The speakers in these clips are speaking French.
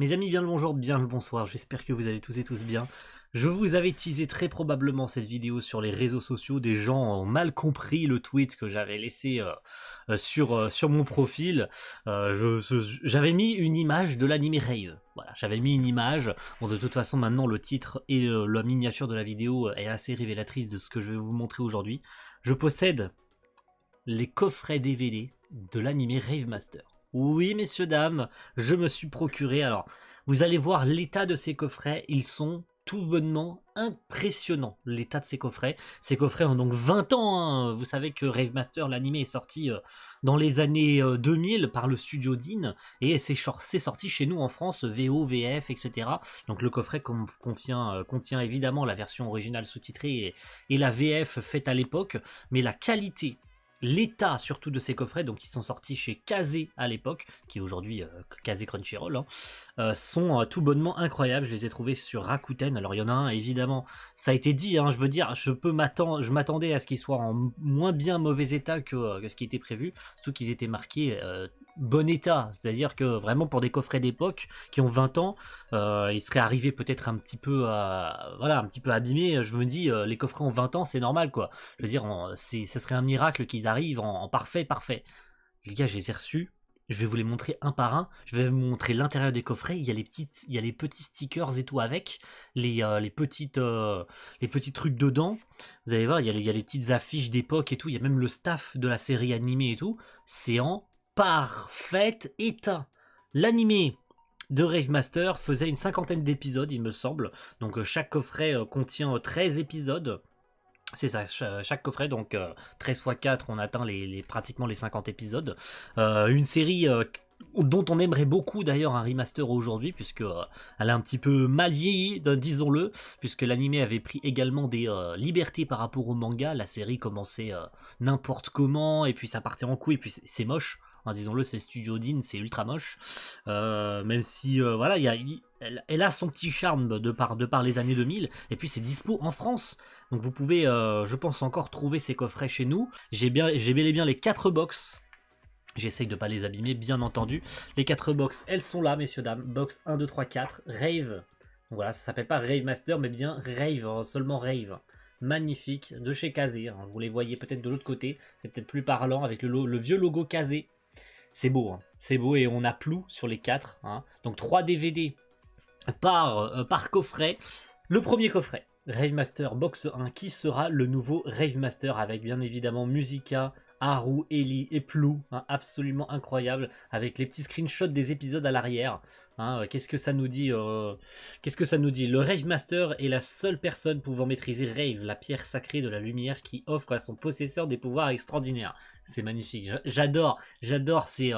Mes amis, bien le bonjour, bien le bonsoir, j'espère que vous allez tous et tous bien. Je vous avais teasé très probablement cette vidéo sur les réseaux sociaux, des gens ont mal compris le tweet que j'avais laissé sur mon profil. J'avais mis une image de l'anime Rave, voilà, j'avais mis une image. Bon, de toute façon maintenant le titre et la miniature de la vidéo est assez révélatrice de ce que je vais vous montrer aujourd'hui. Je possède les coffrets DVD de l'anime Rave Master. Oui, messieurs, dames, je me suis procuré. Alors, vous allez voir l'état de ces coffrets, ils sont tout bonnement impressionnants, l'état de ces coffrets. Ces coffrets ont donc 20 ans, hein. Vous savez que Rave Master, l'anime, est sorti dans les années 2000 par le studio Dean, et c'est sorti chez nous en France, VO, VF, etc. Donc le coffret contient évidemment la version originale sous-titrée et la VF faite à l'époque, mais la qualité, l'état surtout de ces coffrets, donc qui sont sortis chez Kazé à l'époque, qui est aujourd'hui Kazé Crunchyroll, hein, sont tout bonnement incroyables. Je les ai trouvés sur Rakuten. Alors il y en a un, évidemment, ça a été dit, hein, je veux dire, je m'attendais à ce qu'ils soient en moins bien mauvais état que ce qui était prévu, surtout qu'ils étaient marqués bon état, c'est-à-dire que vraiment pour des coffrets d'époque qui ont 20 ans, ils seraient arrivés peut-être un petit peu un petit peu abîmés. Je me dis, les coffrets en 20 ans, c'est normal, quoi. Je veux dire, ça serait un miracle qu'ils arrivent en parfait. Les gars, je les ai reçus. Je vais vous les montrer un par un. Je vais vous montrer l'intérieur des coffrets. Il y a les petits stickers et tout avec les petits trucs dedans. Vous allez voir, il y a les petites affiches d'époque et tout. Il y a même le staff de la série animée et tout. C'est en parfait état. L'animé de Rave Master faisait une 50aine d'épisodes, il me semble. Donc chaque coffret contient 13 épisodes. C'est ça, chaque coffret, donc 13 x 4, on atteint pratiquement les 50 épisodes. Une série dont on aimerait beaucoup d'ailleurs un remaster aujourd'hui, puisque elle a un petit peu mal vieilli, disons-le, puisque l'anime avait pris également des libertés par rapport au manga. La série commençait n'importe comment, et puis ça partait en couille, et puis c'est moche. Hein, disons-le, c'est Studio Dean, c'est ultra moche. Même si, voilà, elle a son petit charme de par les années 2000, et puis c'est dispo en France. Donc vous pouvez, je pense, encore trouver ces coffrets chez nous. J'ai bel et bien les 4 box. J'essaye de pas les abîmer, bien entendu. Les 4 box, elles sont là, messieurs, dames. Box 1, 2, 3, 4, Rave. Donc voilà, ça s'appelle pas Rave Master, mais bien Rave, seulement Rave. Magnifique, de chez Kazé. Hein. Vous les voyez peut-être de l'autre côté. C'est peut-être plus parlant avec le vieux logo Kazé. C'est beau, hein. C'est beau, et on a Plou sur les 4. Hein. Donc 3 DVD par coffret. Le premier coffret, Rave Master Box 1, qui sera le nouveau Rave Master, avec bien évidemment Musica, Haru, Ellie et Plou, hein, absolument incroyable, avec les petits screenshots des épisodes à l'arrière. Hein, qu'est-ce que ça nous dit Le Rave Master est la seule personne pouvant maîtriser Rave, la pierre sacrée de la lumière qui offre à son possesseur des pouvoirs extraordinaires. C'est magnifique, j'adore ces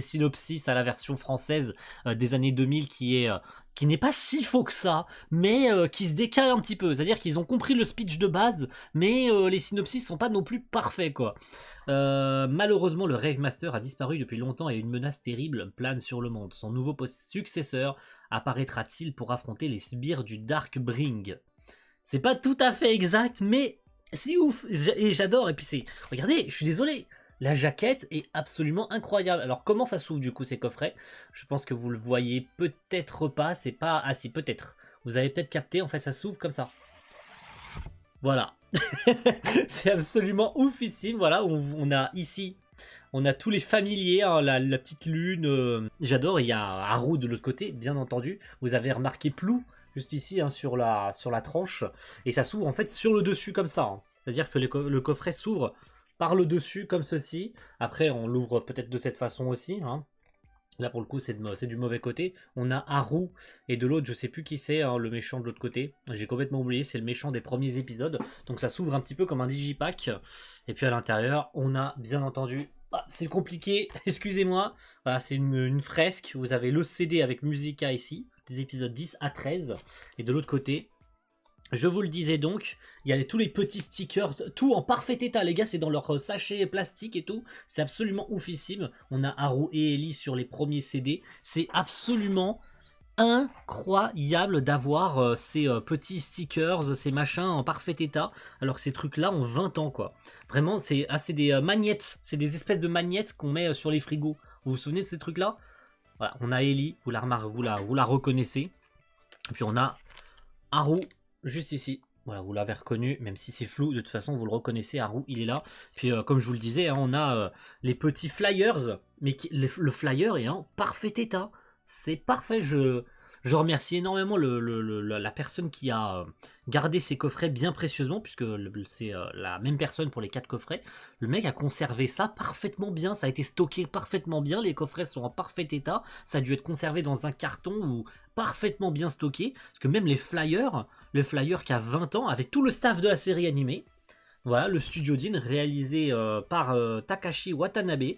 synopsis à la version française des années 2000 qui n'est pas si faux que ça, mais qui se décale un petit peu. C'est-à-dire qu'ils ont compris le speech de base, mais les synopsis sont pas non plus parfaits, quoi. Malheureusement, le Rave Master a disparu depuis longtemps et une menace terrible plane sur le monde. Son nouveau successeur apparaîtra-t-il pour affronter les sbires du Dark Bring? C'est pas tout à fait exact, mais c'est ouf. Et j'adore. Et puis regardez, je suis désolé. La jaquette est absolument incroyable. Alors comment ça s'ouvre du coup ces coffrets? Je pense que vous le voyez peut-être pas. C'est pas... Ah si, peut-être. Vous avez peut-être capté, en fait ça s'ouvre comme ça. Voilà. C'est absolument oufissime. Voilà, on a ici... On a tous les familiers, hein, la petite lune. J'adore, il y a Haru de l'autre côté, bien entendu. Vous avez remarqué Plou, juste ici, hein, sur la tranche. Et ça s'ouvre en fait sur le dessus comme ça. Hein. C'est-à-dire que le coffret s'ouvre par le dessus comme ceci. Après on l'ouvre peut-être de cette façon aussi, hein. Là pour le coup c'est du mauvais côté. On a Haru et de l'autre je sais plus qui c'est, hein, le méchant de l'autre côté. J'ai complètement oublié, c'est le méchant des premiers épisodes. Donc ça s'ouvre un petit peu comme un digipack. Et puis à l'intérieur on a bien entendu... Ah, c'est compliqué, excusez-moi. Voilà, c'est une fresque. Vous avez le CD avec Musica ici, des épisodes 10 à 13. Et de l'autre côté... Je vous le disais donc, il y a tous les petits stickers, tout en parfait état, les gars, c'est dans leur sachet plastique et tout, c'est absolument oufissime. On a Haru et Ellie sur les premiers CD, c'est absolument incroyable d'avoir ces petits stickers, ces machins en parfait état, alors que ces trucs-là ont 20 ans, quoi. Vraiment, c'est des magnettes, c'est des espèces de magnettes qu'on met sur les frigos. Vous vous souvenez de ces trucs-là? Voilà, on a Ellie, vous la reconnaissez. Et puis on a Haru, juste ici. Voilà, vous l'avez reconnu, même si c'est flou, de toute façon, vous le reconnaissez, Haru, il est là. Puis, comme je vous le disais, hein, on a les petits flyers, mais le flyer est en parfait état. C'est parfait, je remercie énormément la personne qui a gardé ces coffrets bien précieusement, puisque c'est la même personne pour les 4 coffrets. Le mec a conservé ça parfaitement bien, ça a été stocké parfaitement bien, les coffrets sont en parfait état, ça a dû être conservé dans un carton ou parfaitement bien stocké, parce que même les flyers, le flyer qui a 20 ans, avec tout le staff de la série animée, voilà, le Studio Dean, réalisé par Takashi Watanabe,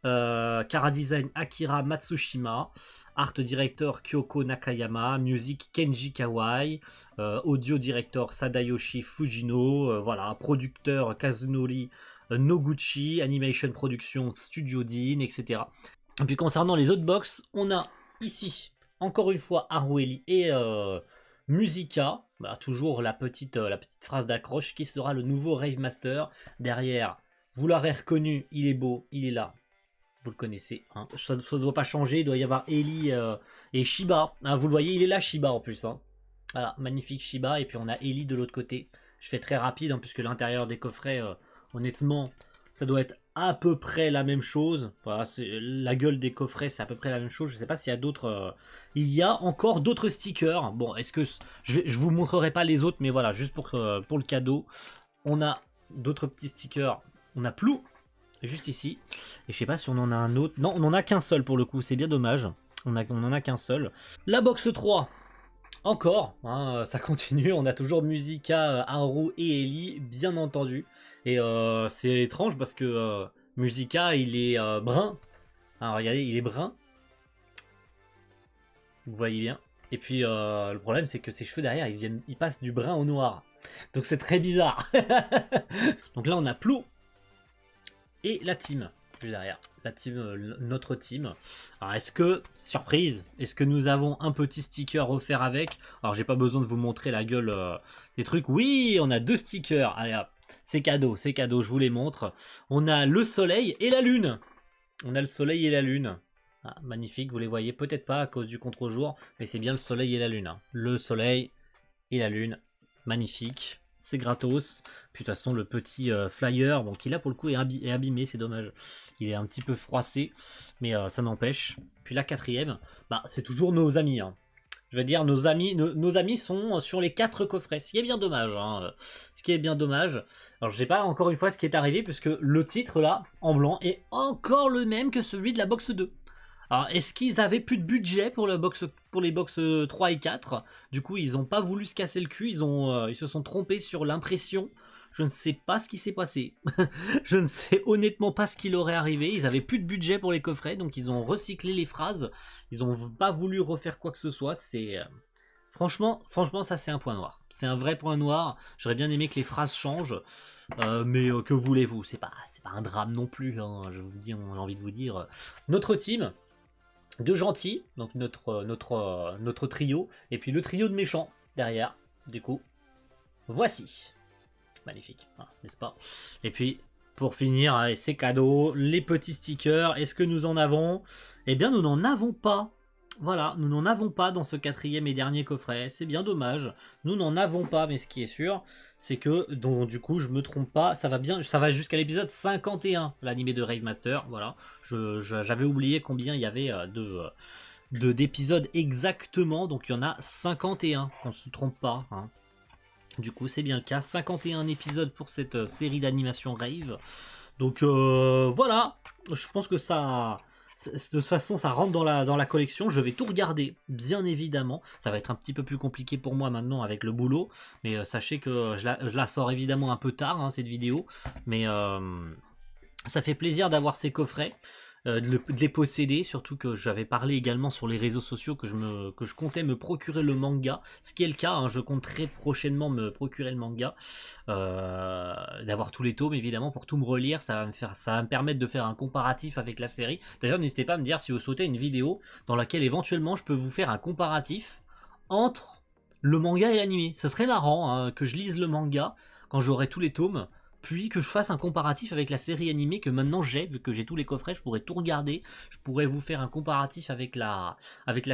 Chara Design Akira Matsushima, Art Director Kyoko Nakayama, Music Kenji Kawai, Audio Director Sadayoshi Fujino, voilà, producteur Kazunori Noguchi, Animation Production Studio Dean, etc. Et puis concernant les autres box, on a ici, encore une fois, Harueli et Musica. Bah, toujours la petite phrase d'accroche qui sera le nouveau Rave Master. Derrière, vous l'aurez reconnu, il est beau, il est là. Vous le connaissez, hein. Ça ne doit pas changer, il doit y avoir Ellie et Shiba. Hein, vous le voyez, il est là, Shiba en plus. Hein. Voilà, magnifique Shiba. Et puis on a Ellie de l'autre côté. Je fais très rapide, hein, puisque l'intérieur des coffrets, honnêtement, ça doit être à peu près la même chose. Voilà, la gueule des coffrets, c'est à peu près la même chose. Je ne sais pas s'il y a d'autres... il y a encore d'autres stickers. Bon, est-ce que... Je vous montrerai pas les autres, mais voilà, juste pour le cadeau. On a d'autres petits stickers. On a Plou. Juste ici. Et je sais pas si on en a un autre. Non, on en a qu'un seul pour le coup. C'est bien dommage. On en a qu'un seul. La box 3. Encore. Hein, ça continue. On a toujours Musica, Haru et Ellie. Bien entendu. Et c'est étrange parce que Musica, il est brun. Alors, regardez, il est brun. Vous voyez bien. Et puis, le problème, c'est que ses cheveux derrière, ils passent du brun au noir. Donc, c'est très bizarre. Donc là, on a Plou. Et la team, juste derrière, la team, notre team. Alors est-ce que, surprise, est-ce que nous avons un petit sticker offert avec? Alors j'ai pas besoin de vous montrer la gueule des trucs. Oui, on a 2 stickers. Allez hop, c'est cadeau, je vous les montre. On a le soleil et la lune. On a le soleil et la lune. Ah, magnifique, vous les voyez peut-être pas à cause du contre-jour, mais c'est bien le soleil et la lune. Hein. Le soleil et la lune, magnifique. C'est gratos. Puis de toute façon, le petit flyer, bon, qui là pour le coup est abîmé, c'est dommage. Il est un petit peu froissé, mais ça n'empêche. Puis la 4e, bah, c'est toujours nos amis. Hein. Je veux dire, nos amis sont sur les 4 coffrets, ce qui est bien dommage. Hein. Ce qui est bien dommage. Alors, je sais pas encore une fois ce qui est arrivé, puisque le titre là, en blanc, est encore le même que celui de la box 2. Alors, est-ce qu'ils avaient plus de budget pour les box 3 et 4? Du coup, ils n'ont pas voulu se casser le cul, ils se sont trompés sur l'impression. Je ne sais pas ce qui s'est passé. Je ne sais honnêtement pas ce qui leur est arrivé. Ils avaient plus de budget pour les coffrets, donc ils ont recyclé les phrases. Ils n'ont pas voulu refaire quoi que ce soit. C'est franchement, ça c'est un point noir. C'est un vrai point noir. J'aurais bien aimé que les phrases changent. Mais que voulez-vous? C'est pas un drame non plus. Hein. J'ai envie de vous dire. Notre team... de gentils, donc notre trio, et puis le trio de méchants derrière, du coup, voici, magnifique, hein, n'est-ce pas? Et puis, pour finir, allez, ces cadeaux, les petits stickers, est-ce que nous en avons? Eh bien, nous n'en avons pas, voilà, nous n'en avons pas dans ce 4e et dernier coffret, c'est bien dommage, nous n'en avons pas, mais ce qui est sûr, c'est que, donc, du coup, je me trompe pas, ça va jusqu'à l'épisode 51, l'animé de Rave Master, voilà. J'avais oublié combien il y avait d'épisodes exactement, donc il y en a 51, qu'on ne se trompe pas. Hein. Du coup, c'est bien le cas, 51 épisodes pour cette série d'animation Rave. Donc voilà, je pense que ça... De toute façon, ça rentre dans la collection. Je vais tout regarder, bien évidemment. Ça va être un petit peu plus compliqué pour moi maintenant avec le boulot. Mais sachez que je la sors évidemment un peu tard, hein, cette vidéo. Mais ça fait plaisir d'avoir ces coffrets, de les posséder. Surtout que j'avais parlé également sur les réseaux sociaux que je comptais me procurer le manga. Ce qui est le cas, hein, je compte très prochainement me procurer le manga. D'avoir tous les tomes évidemment pour tout me relire. Ça va me permettre de faire un comparatif avec la série. D'ailleurs, n'hésitez pas à me dire si vous souhaitez une vidéo dans laquelle éventuellement je peux vous faire un comparatif entre le manga et l'anime. Ce serait marrant hein, que je lise le manga quand j'aurai tous les tomes puis que je fasse un comparatif avec la série animée que maintenant j'ai, vu que j'ai tous les coffrets, je pourrais tout regarder, je pourrais vous faire un comparatif avec la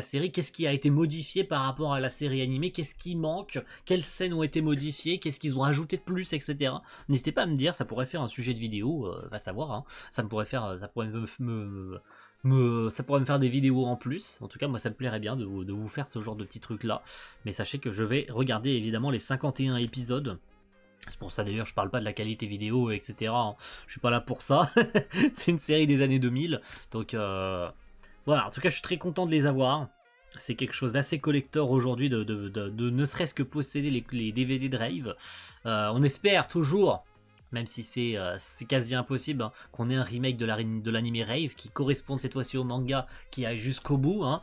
série, qu'est-ce qui a été modifié par rapport à la série animée, qu'est-ce qui manque, quelles scènes ont été modifiées, qu'est-ce qu'ils ont ajouté de plus, etc. N'hésitez pas à me dire, ça pourrait faire un sujet de vidéo, va savoir, hein. Ça pourrait me faire des vidéos en plus. En tout cas, moi, ça me plairait bien de vous faire ce genre de petits trucs là. Mais sachez que je vais regarder évidemment les 51 épisodes. C'est pour ça d'ailleurs, je parle pas de la qualité vidéo, etc. Je suis pas là pour ça. C'est une série des années 2000. Donc voilà, en tout cas, je suis très content de les avoir. C'est quelque chose d'assez collector aujourd'hui de ne serait-ce que posséder les DVD de Rave. On espère toujours, même si c'est quasi impossible, hein, qu'on ait un remake de l'anime Rave qui corresponde cette fois-ci au manga, qui aille jusqu'au bout. Hein.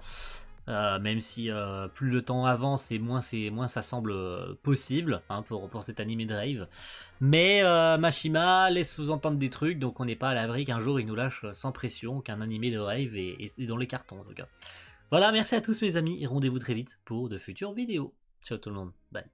Même si plus le temps avance et moins ça semble possible, hein, pour cet anime de Rave. Mais Mashima laisse sous-entendre des trucs, donc on n'est pas à l'abri qu'un jour il nous lâche sans pression qu'un animé de Rave est dans les cartons en tout cas. Voilà, merci à tous mes amis et rendez-vous très vite pour de futures vidéos. Ciao tout le monde, bye.